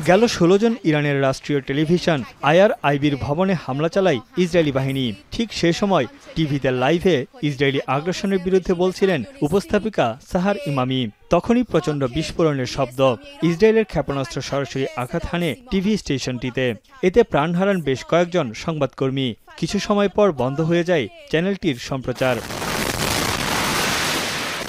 গেল 16 জন ইরানের রাষ্ট্রীয় টেলিভিশন IRIB'র ভবনে হামলা চালায় ইসরায়েলি বাহিনী। ঠিক সে সময় টিভিতে লাইভে ইসরায়েলি আগ্রাসনের বিরুদ্ধে বলছিলেন উপস্থাপিকা সাহার ইমামি। তখনই প্রচণ্ড বিস্ফোরণের শব্দ। ইসরায়েলের ক্ষেপণাস্ত্র সরাসরি আঘাত হানে টিভি স্টেশনটিতে। এতে প্রাণ হারান বেশ কয়েকজন সংবাদকর্মী। কিছু সময় পর বন্ধ হয়ে যায় চ্যানেলটির সম্প্রচার।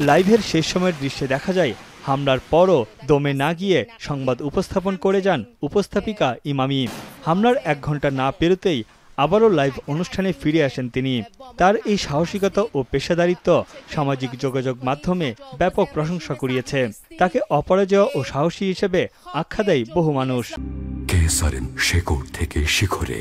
লাইভের শেষ সময়ের দৃশ্যে দেখা যায় হামলার পরও দমে না গিয়ে সংবাদ উপস্থাপন করে যান উপস্থাপিকা ইমামি। হামলার 1 ঘন্টা না পেরোতেই আবারও লাইভ অনুষ্ঠানে ফিরে আসেন তিনি। তার এই সাহসিকতা ও পেশাদারিত্ব সামাজিক যোগাযোগ মাধ্যমে ব্যাপক প্রশংসা কুড়িয়েছে। তাকে অপরাজেয় ও সাহসী হিসেবে আখ্যা দেয় বহু মানুষ। শেকড় থেকে শিখরে।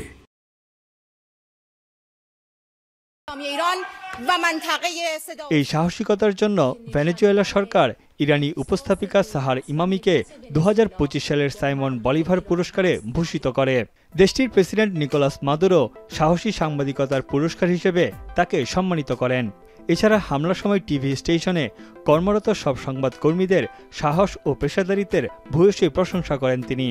এই সাহসিকতার জন্য ভেনেজুয়েলা সরকার ইরানি উপস্থাপিকা সাহার ইমামিকে 2025 সালের সাইমন বলিভার পুরস্কারে ভূষিত করে। দেশটির প্রেসিডেন্ট নিকোলাস মাদুরো সাহসী সাংবাদিকতার পুরস্কার হিসেবে তাকে সম্মানিত করেন। এছাড়া হামলার সময় টিভি স্টেশনে কর্মরত সব সংবাদকর্মীদের সাহস ও পেশাদারিত্বের ভূয়সী প্রশংসা করেন তিনি।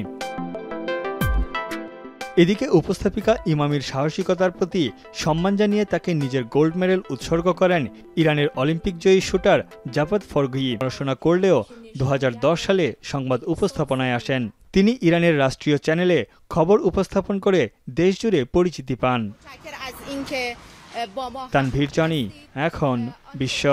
এদিকে উপস্থাপিকা ইমামির সাহসিকতার প্রতি সম্মান জানিয়ে তাকে নিজের গোল্ড মেডেল উৎসর্গ করেন ইরানের অলিম্পিক জয়ী শুটার জাভাদ ফরগি। পড়াশোনা করলেও 2010 সালে সংবাদ উপস্থাপনায় আসেন। তিনি ইরানের রাষ্ট্রীয় চ্যানেলে খবর উপস্থাপন করে দেশজুড়ে পরিচিতি পান। তানভীর জানি, এখন বিশ্ব।